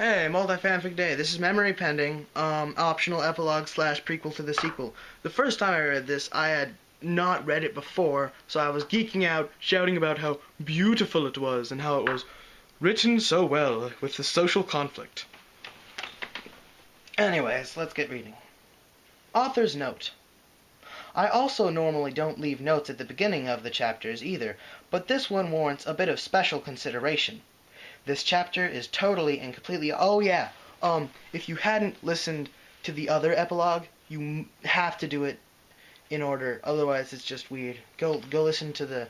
Hey, multi-fanfic day. This is memory pending, optional epilogue slash prequel to the sequel. The first time I read this, I had not read it before, so I was geeking out, shouting about how beautiful it was and how it was written so well with the social conflict. Anyways, let's get reading. Author's note. I also normally don't leave notes at the beginning of the chapters either, but this one warrants a bit of special consideration. This chapter is totally and completely... Oh yeah, if you hadn't listened to the other epilogue, you have to do it in order, otherwise it's just weird. Go listen to the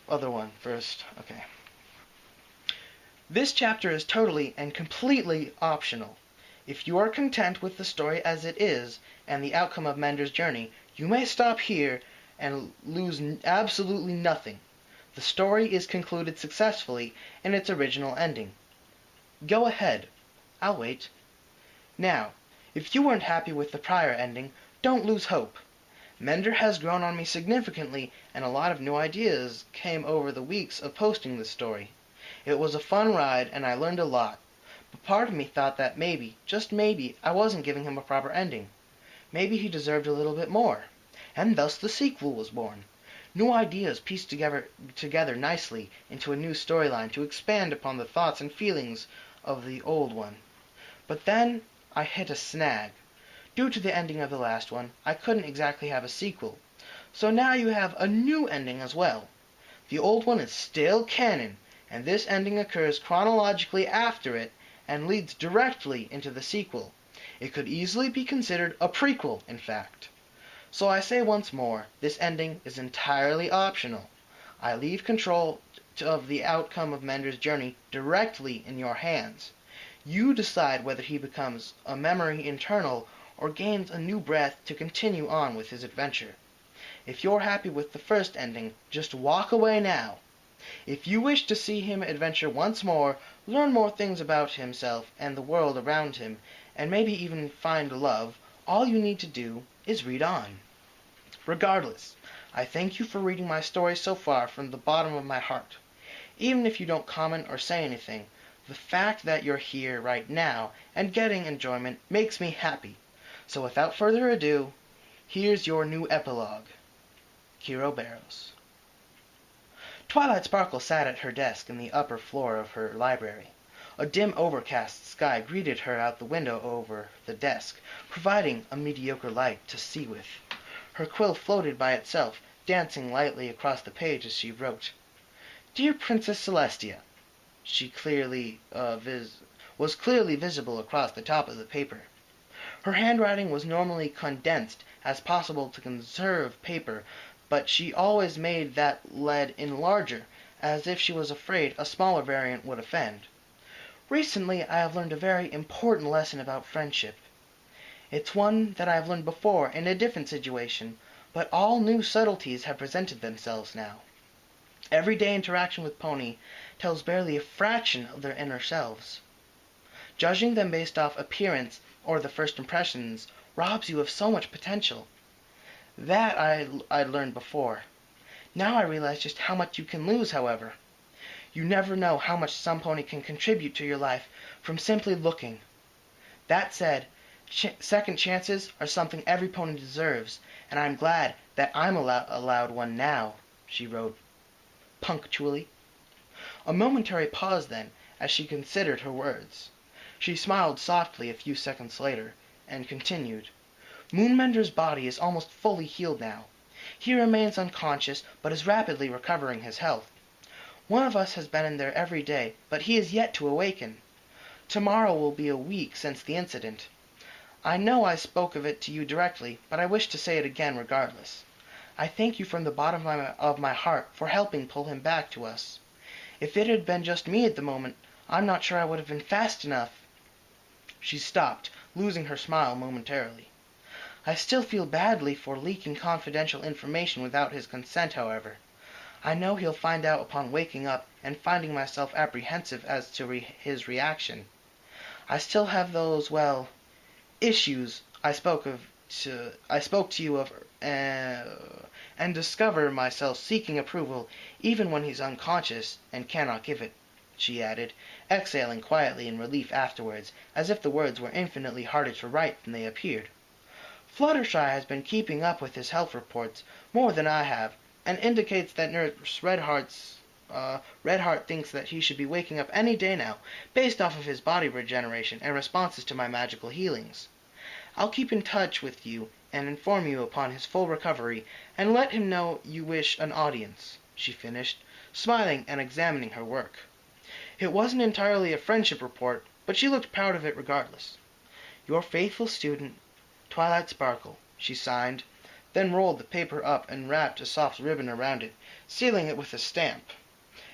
other one first. Okay. This chapter is totally and completely optional. If you are content with the story as it is, and the outcome of Menander's journey, you may stop here and lose absolutely nothing. The story is concluded successfully in its original ending. Go ahead. I'll wait. Now, if you weren't happy with the prior ending, don't lose hope. Menander has grown on me significantly, and a lot of new ideas came over the weeks of posting this story. It was a fun ride, and I learned a lot. But part of me thought that maybe, just maybe, I wasn't giving him a proper ending. Maybe he deserved a little bit more. And thus the sequel was born. New ideas pieced together nicely into a new storyline to expand upon the thoughts and feelings of the old one. But then I hit a snag. Due to the ending of the last one, I couldn't exactly have a sequel. So now you have a new ending as well. The old one is still canon, and this ending occurs chronologically after it and leads directly into the sequel. It could easily be considered a prequel, in fact. So I say once more, this ending is entirely optional. I leave control of the outcome of Menander's journey directly in your hands. You decide whether he becomes a memory internal or gains a new breath to continue on with his adventure. If you're happy with the first ending, just walk away now. If you wish to see him adventure once more, learn more things about himself and the world around him, and maybe even find love, all you need to do is read on. Regardless, I thank you for reading my story so far from the bottom of my heart. Even if you don't comment or say anything, the fact that you're here right now and getting enjoyment makes me happy. So without further ado, here's your new epilogue. Kiro Barrows. Twilight Sparkle sat at her desk in the upper floor of her library. A dim overcast sky greeted her out the window over the desk, providing a mediocre light to see with. Her quill floated by itself, dancing lightly across the page as she wrote. Dear Princess Celestia, was clearly visible across the top of the paper. Her handwriting was normally condensed as possible to conserve paper, but she always made that lead in larger, as if she was afraid a smaller variant would offend. Recently I have learned a very important lesson about friendship. It's one that I have learned before in a different situation, but all new subtleties have presented themselves now. Everyday interaction with Pony tells barely a fraction of their inner selves. Judging them based off appearance or the first impressions robs you of so much potential. That I'd learned before. Now I realize just how much you can lose, however. You never know how much some pony can contribute to your life from simply looking. That said, second chances are something every pony deserves, and I'm glad that I'm allowed one now, she wrote punctually. A momentary pause then, as she considered her words. She smiled softly a few seconds later, and continued. Moonmender's body is almost fully healed now. He remains unconscious, but is rapidly recovering his health. One of us has been in there every day, but he is yet to awaken. Tomorrow will be a week since the incident. I know I spoke of it to you directly, but I wish to say it again regardless. I thank you from the bottom of my heart for helping pull him back to us. If it had been just me at the moment, I'm not sure I would have been fast enough. She stopped, losing her smile momentarily. I still feel badly for leaking confidential information without his consent, however. I know he'll find out upon waking up and finding myself apprehensive as to his reaction. I still have those, issues I spoke to you of, and discover myself seeking approval even when he's unconscious and cannot give it. she added, exhaling quietly in relief afterwards, as if the words were infinitely harder to write than they appeared. Fluttershy has been keeping up with his health reports more than I have, and indicates that Nurse Redheart thinks that he should be waking up any day now, based off of his body regeneration and responses to my magical healings. I'll keep in touch with you and inform you upon his full recovery, and let him know you wish an audience," she finished, smiling and examining her work. It wasn't entirely a friendship report, but she looked proud of it regardless. "Your faithful student, Twilight Sparkle," she signed, then rolled the paper up and wrapped a soft ribbon around it, sealing it with a stamp.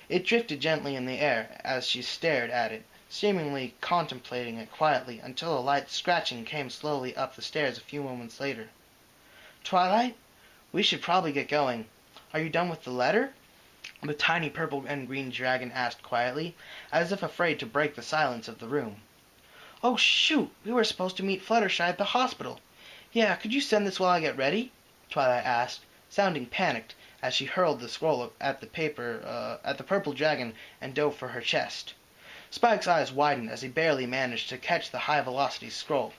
It drifted gently in the air as she stared at it, seemingly contemplating it quietly until a light scratching came slowly up the stairs a few moments later. "Twilight, we should probably get going. Are you done with the letter?" the tiny purple and green dragon asked quietly, as if afraid to break the silence of the room. "Oh, shoot! We were supposed to meet Fluttershy at the hospital. Yeah, could you send this while I get ready?" Twilight asked, sounding panicked as she hurled the scroll at the purple dragon and dove for her chest. Spike's eyes widened as he barely managed to catch the high-velocity scroll.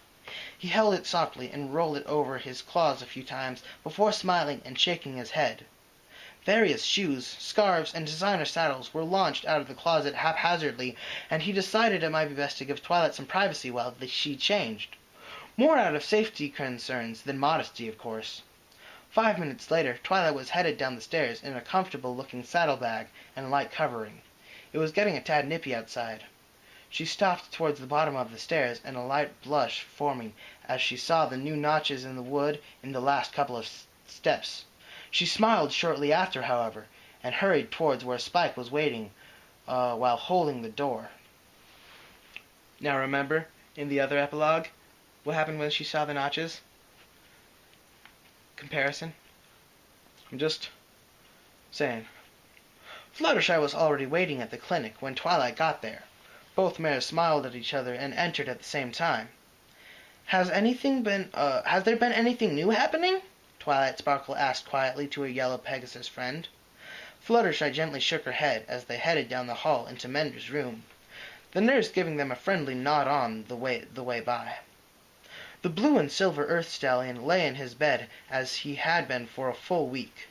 He held it softly and rolled it over his claws a few times before smiling and shaking his head. Various shoes, scarves, and designer saddles were launched out of the closet haphazardly, and he decided it might be best to give Twilight some privacy while she changed. More out of safety concerns than modesty, of course. 5 minutes later, Twilight was headed down the stairs in a comfortable-looking saddlebag and light covering. It was getting a tad nippy outside. She stopped towards the bottom of the stairs, and a light blush forming as she saw the new notches in the wood in the last couple of steps. She smiled shortly after, however, and hurried towards where Spike was waiting while holding the door. Now remember, in the other epilogue, what happened when she saw the notches? Comparison? I'm just saying. Fluttershy was already waiting at the clinic when Twilight got there. Both mares smiled at each other and entered at the same time. Has there been anything new happening?" Twilight Sparkle asked quietly to her yellow Pegasus friend. Fluttershy gently shook her head as they headed down the hall into Mender's room, the nurse giving them a friendly nod on the way by. The blue and silver Earth Stallion lay in his bed as he had been for a full week.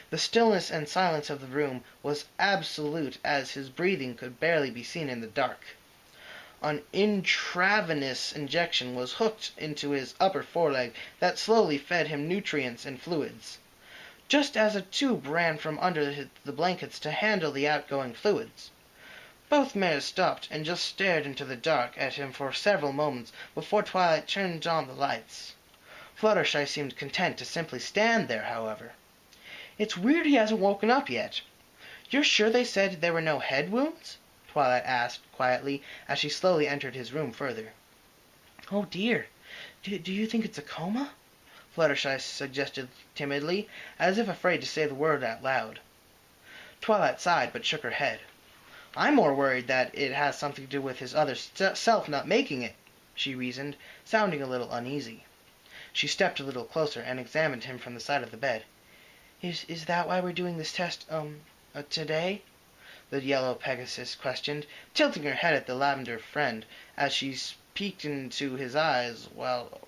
The stillness and silence of the room was absolute as his breathing could barely be seen in the dark. An intravenous injection was hooked into his upper foreleg that slowly fed him nutrients and fluids, just as a tube ran from under the blankets to handle the outgoing fluids. Both mares stopped and just stared into the dark at him for several moments before Twilight turned on the lights. Fluttershy seemed content to simply stand there, however. "It's weird he hasn't woken up yet. You're sure they said there were no head wounds?" Twilight asked quietly as she slowly entered his room further. "Oh dear, do you think it's a coma?" Fluttershy suggested timidly, as if afraid to say the word out loud. Twilight sighed but shook her head. "I'm more worried that it has something to do with his other self not making it," she reasoned, sounding a little uneasy. She stepped a little closer and examined him from the side of the bed. Is that why we're doing this test, today?" the yellow Pegasus questioned, tilting her head at the lavender friend as she peeked into his eyes while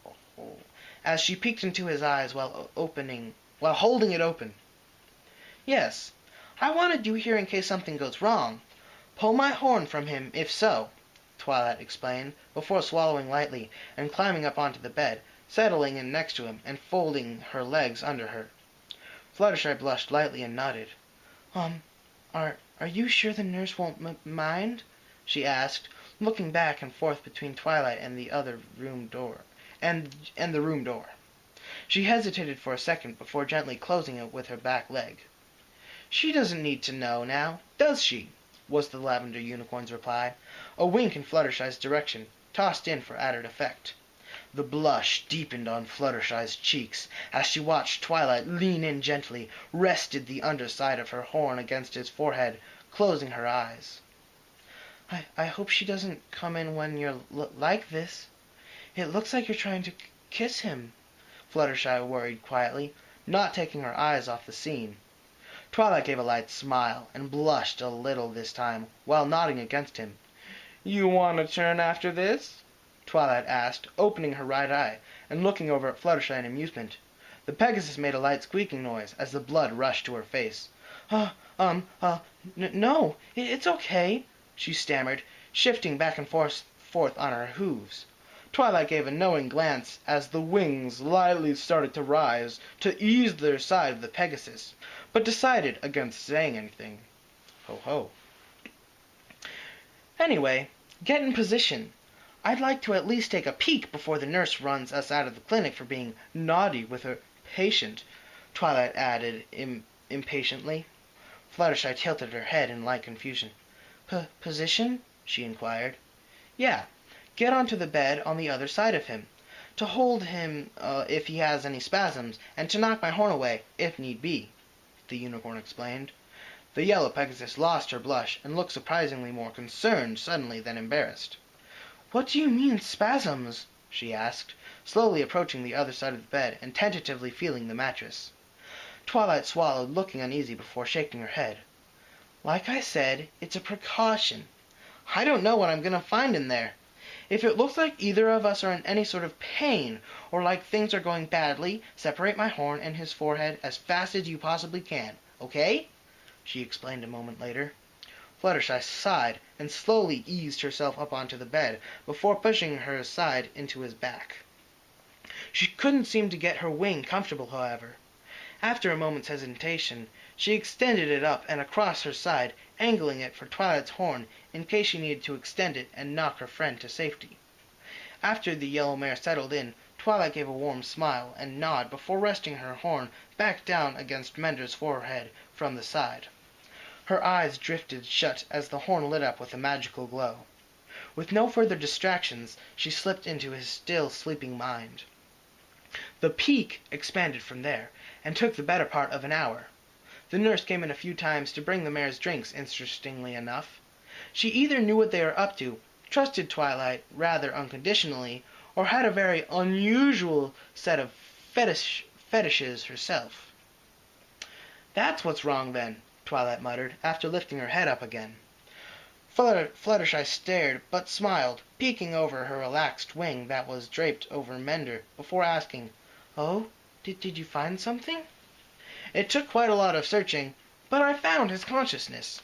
holding it open. "Yes. I wanted you here in case something goes wrong. Pull my horn from him if so," Twilight explained, before swallowing lightly and climbing up onto the bed, settling in next to him and folding her legs under her. Fluttershy blushed lightly and nodded. Are you sure the nurse won't mind?" she asked, looking back and forth between Twilight and the room door. She hesitated for a second before gently closing it with her back leg. "She doesn't need to know now, does she?" was the lavender unicorn's reply, a wink in Fluttershy's direction, tossed in for added effect. The blush deepened on Fluttershy's cheeks as she watched Twilight lean in gently, rested the underside of her horn against his forehead, closing her eyes. I hope she doesn't come in when you're like this. It looks like you're trying to kiss him," Fluttershy worried quietly, not taking her eyes off the scene. Twilight gave a light smile, and blushed a little this time, while nodding against him. "You want to turn after this?" Twilight asked, opening her right eye, and looking over at Fluttershy in amusement. The Pegasus made a light squeaking noise as the blood rushed to her face. No, it's okay," she stammered, shifting back and forth on her hooves. Twilight gave a knowing glance as the wings lightly started to rise to ease their side of the Pegasus, but decided against saying anything. Ho ho. "Anyway, get in position. I'd like to at least take a peek before the nurse runs us out of the clinic for being naughty with her patient," Twilight added impatiently. Fluttershy tilted her head in light confusion. "Position?" she inquired. "Yeah. Get onto the bed on the other side of him. To hold him if he has any spasms, and to knock my horn away, if need be," the unicorn explained. The yellow Pegasus lost her blush and looked surprisingly more concerned suddenly than embarrassed. "What do you mean, spasms?" she asked, slowly approaching the other side of the bed and tentatively feeling the mattress. Twilight swallowed, looking uneasy before shaking her head. "Like I said, it's a precaution. I don't know what I'm going to find in there. If it looks like either of us are in any sort of pain, or like things are going badly, separate my horn and his forehead as fast as you possibly can, okay?" she explained a moment later. Fluttershy sighed and slowly eased herself up onto the bed before pushing her aside into his back. She couldn't seem to get her wing comfortable, however. After a moment's hesitation, she extended it up and across her side, angling it for Twilight's horn in case she needed to extend it and knock her friend to safety. After the yellow mare settled in, Twilight gave a warm smile and nod before resting her horn back down against Mender's forehead from the side. Her eyes drifted shut as the horn lit up with a magical glow. With no further distractions, she slipped into his still sleeping mind. The peak expanded from there, and took the better part of an hour. The nurse came in a few times to bring the mares drinks, interestingly enough. She either knew what they were up to, trusted Twilight rather unconditionally, or had a very unusual set of fetishes herself. "That's what's wrong, then," Twilight muttered, after lifting her head up again. Fluttershy stared, but smiled, peeking over her relaxed wing that was draped over Mender, before asking, "Oh, did you find something?" "It took quite a lot of searching, but I found his consciousness.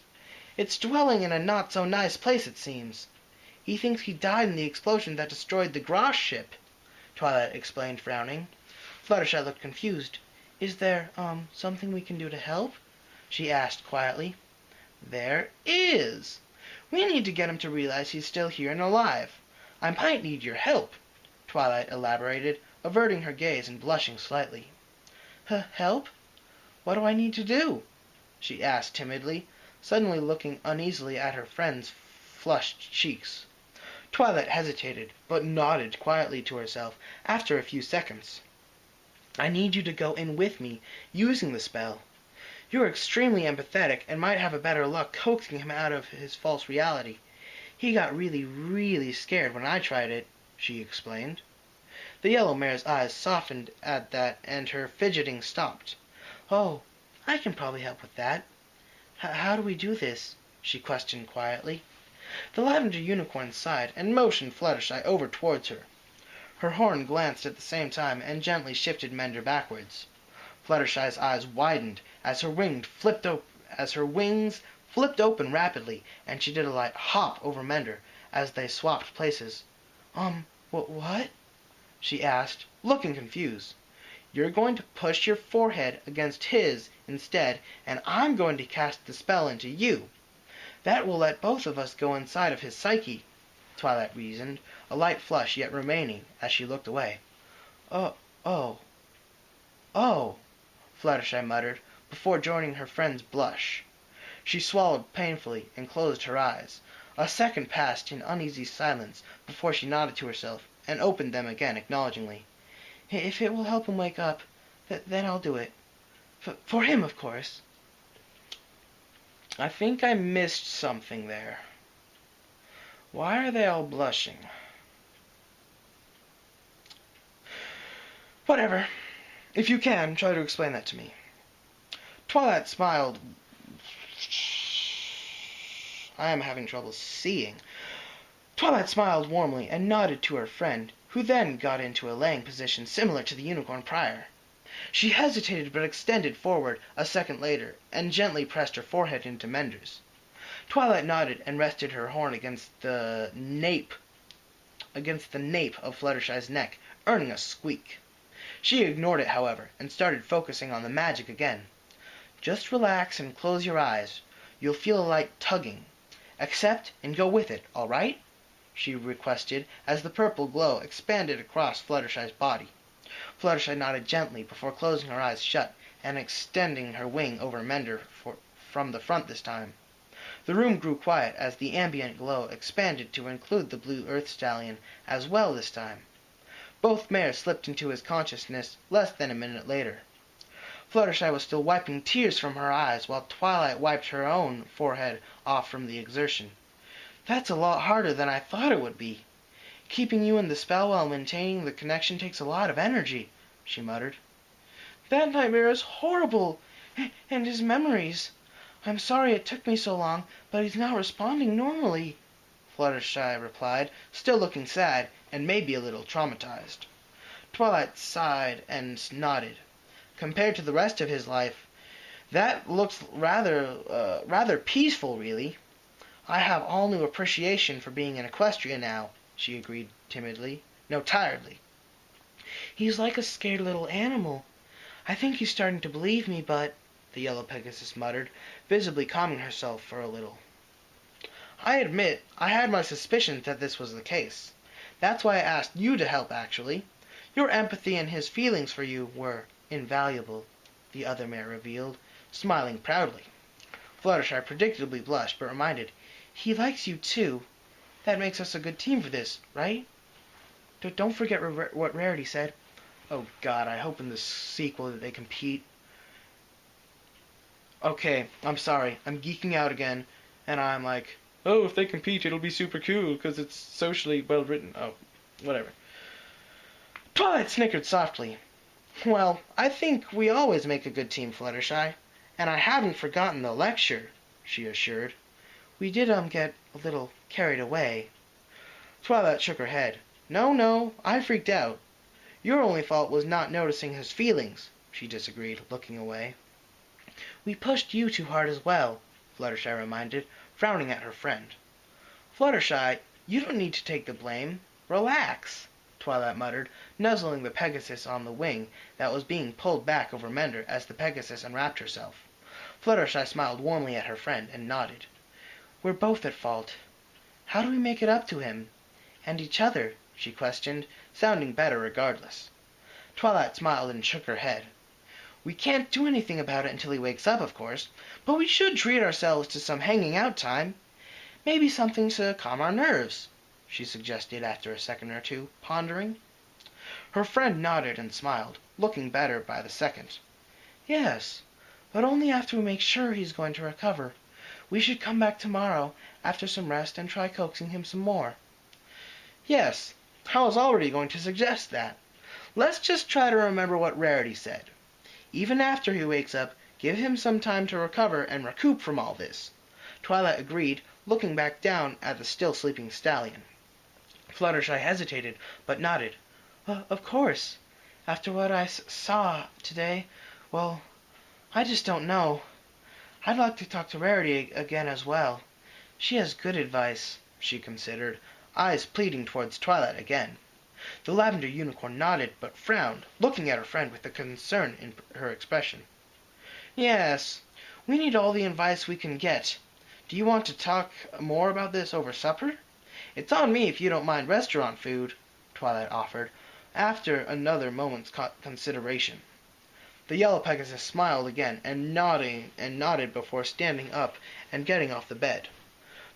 It's dwelling in a not-so-nice place, it seems. He thinks he died in the explosion that destroyed the Grosh ship," Twilight explained, frowning. Fluttershy looked confused. "Is there, something we can do to help?" she asked quietly. "There is. We need to get him to realize he's still here and alive. I might need your help," Twilight elaborated, averting her gaze and blushing slightly. "Help? What do I need to do?" she asked timidly, suddenly looking uneasily at her friend's flushed cheeks. Twilight hesitated, but nodded quietly to herself after a few seconds. "I need you to go in with me, using the spell. You're extremely empathetic and might have a better luck coaxing him out of his false reality. He got really, really scared when I tried it," she explained. The yellow mare's eyes softened at that and her fidgeting stopped. "Oh, I can probably help with that. How do we do this?" she questioned quietly. The lavender unicorn sighed and motioned Fluttershy over towards her. Her horn glanced at the same time and gently shifted Mender backwards. Fluttershy's eyes widened as her wings flipped open rapidly, and she did a light hop over Mender as they swapped places. What?" she asked, looking confused. "You're going to push your forehead against his instead, and I'm going to cast the spell into you. That will let both of us go inside of his psyche," Twilight reasoned, a light flush yet remaining as she looked away. Oh, Fluttershy muttered, before joining her friend's blush. She swallowed painfully and closed her eyes. A second passed in uneasy silence before she nodded to herself and opened them again acknowledgingly. "If it will help him wake up, then I'll do it. For him, of course." "I think I missed something there. Why are they all blushing?" "Whatever. If you can, try to explain that to me." Twilight smiled. I am having trouble seeing. Twilight smiled warmly and nodded to her friend, who then got into a laying position similar to the unicorn prior. She hesitated but extended forward a second later and gently pressed her forehead into Mender's. Twilight nodded and rested her horn against the nape of Fluttershy's neck, earning a squeak. She ignored it, however, and started focusing on the magic again. Just relax and close your eyes. You'll feel a light tugging. Accept and go with it, all right? She requested as the purple glow expanded across Fluttershy's body. Fluttershy nodded gently before closing her eyes shut and extending her wing over Mender from the front this time. The room grew quiet as the ambient glow expanded to include the blue earth stallion as well this time. Both mares slipped into his consciousness less than a minute later. Fluttershy was still wiping tears from her eyes while Twilight wiped her own forehead off from the exertion. That's a lot harder than I thought it would be. Keeping you in the spell while maintaining the connection takes a lot of energy, she muttered. That nightmare is horrible, and his memories. I'm sorry it took me so long, but he's now responding normally, Fluttershy replied, still looking sad and maybe a little traumatized. Twilight sighed and nodded. Compared to the rest of his life, that looks rather peaceful, really. I have all new appreciation for being an equestrian now, she agreed timidly. No, tiredly. He's like a scared little animal. I think he's starting to believe me, but, the yellow Pegasus muttered, visibly calming herself for a little. I admit, I had my suspicions that this was the case. That's why I asked you to help, actually. Your empathy and his feelings for you were invaluable, the other mare revealed, smiling proudly. Fluttershy predictably blushed, but reminded, he likes you too. That makes us a good team for this, right? Don't forget what Rarity said. Oh god, I hope in the sequel that they compete. Okay, I'm sorry. I'm geeking out again, and I'm like, oh, if they compete, it'll be super cool, because it's socially well written. Oh, whatever. Twilight snickered softly. Well, I think we always make a good team, Fluttershy, and I haven't forgotten the lecture, she assured. We did, get a little carried away. Twilight shook her head. No, I freaked out. Your only fault was not noticing his feelings, she disagreed, looking away. We pushed you too hard as well, Fluttershy reminded, frowning at her friend. Fluttershy, you don't need to take the blame. Relax, Twilight muttered, nuzzling the Pegasus on the wing that was being pulled back over Mender as the Pegasus unwrapped herself. Fluttershy smiled warmly at her friend and nodded. We're both at fault. How do we make it up to him? And each other, she questioned, sounding better regardless. Twilight smiled and shook her head. We can't do anything about it until he wakes up, of course, but we should treat ourselves to some hanging out time. Maybe something to calm our nerves, she suggested after a second or two, pondering. Her friend nodded and smiled, looking better by the second. Yes, but only after we make sure he's going to recover. We should come back tomorrow after some rest and try coaxing him some more. Yes, I was already going to suggest that. Let's just try to remember what Rarity said. Even after he wakes up, give him some time to recover and recoup from all this. Twilight agreed, looking back down at the still sleeping stallion. Fluttershy hesitated, but nodded. Of course. After what I saw today, well, I just don't know. I'd like to talk to Rarity again as well. She has good advice, she considered, eyes pleading towards Twilight again. The lavender unicorn nodded but frowned, looking at her friend with a concern in her expression. Yes, we need all the advice we can get. Do you want to talk more about this over supper? It's on me if you don't mind restaurant food, Twilight offered, after another moment's consideration. The yellow Pegasus smiled again and nodded before standing up and getting off the bed.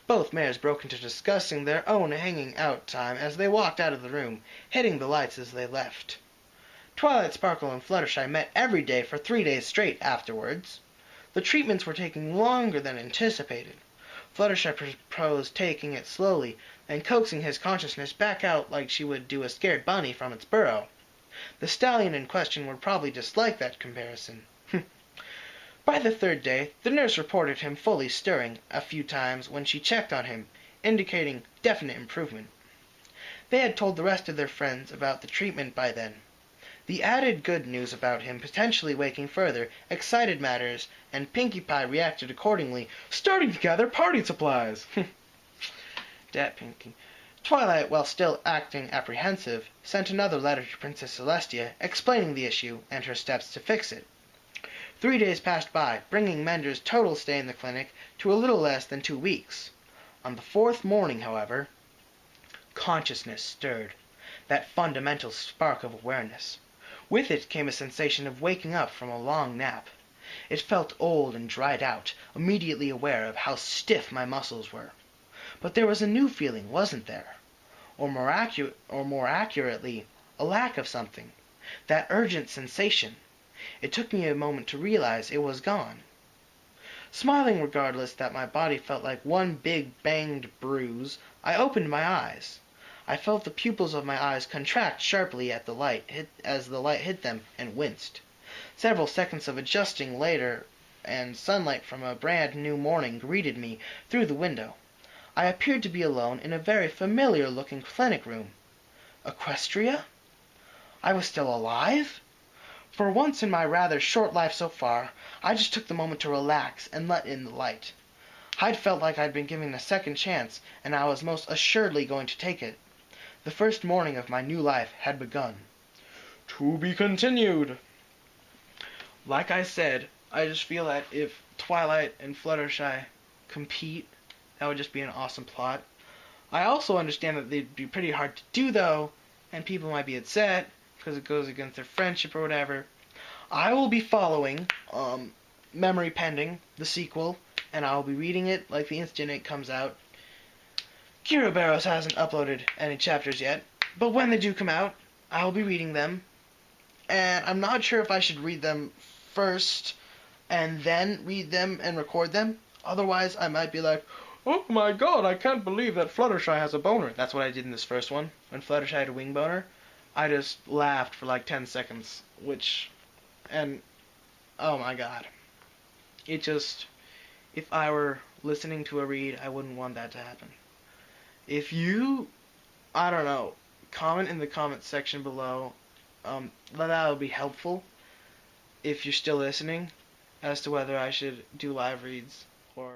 Both mares broke into discussing their own hanging out time as they walked out of the room, hitting the lights as they left. Twilight Sparkle and Fluttershy met every day for 3 days straight afterwards. The treatments were taking longer than anticipated. Fluttershy proposed taking it slowly and coaxing his consciousness back out like she would do a scared bunny from its burrow. The stallion in question would probably dislike that comparison. By the third day, the nurse reported him fully stirring a few times when she checked on him, indicating definite improvement. They had told the rest of their friends about the treatment by then. The added good news about him potentially waking further excited matters, and Pinkie Pie reacted accordingly, starting to gather party supplies. Dat Pinkie. Twilight, while still acting apprehensive, sent another letter to Princess Celestia explaining the issue and her steps to fix it. 3 days passed by, bringing Mender's total stay in the clinic to a little less than 2 weeks. On the 4th morning, however, consciousness stirred, that fundamental spark of awareness. With it came a sensation of waking up from a long nap. It felt old and dried out, immediately aware of how stiff my muscles were. But there was a new feeling, wasn't there? Or more accurately, a lack of something. That urgent sensation. It took me a moment to realize it was gone. Smiling regardless that my body felt like one big banged bruise, I opened my eyes. I felt the pupils of my eyes contract sharply as the light hit them, and winced. Several seconds of adjusting later, and sunlight from a brand new morning greeted me through the window. I appeared to be alone in a very familiar-looking clinic room. Equestria? I was still alive? For once in my rather short life so far, I just took the moment to relax and let in the light. I'd felt like I'd been given a second chance, and I was most assuredly going to take it. The first morning of my new life had begun. To be continued. Like I said, I just feel that if Twilight and Fluttershy compete, that would just be an awesome plot. I also understand that they'd be pretty hard to do, though, and people might be upset because it goes against their friendship or whatever. I will be following Memory Pending, the sequel, and I will be reading it like the instant it comes out. Kira Barrows hasn't uploaded any chapters yet, but when they do come out, I will be reading them. And I'm not sure if I should read them first and then read them and record them. Otherwise, I might be like, oh my god, I can't believe that Fluttershy has a boner. That's what I did in this first one. When Fluttershy had a wing boner, I just laughed for like 10 seconds, oh my god. If I were listening to a read, I wouldn't want that to happen. If you, I don't know, comment in the comment section below, that would be helpful if you're still listening, as to whether I should do live reads or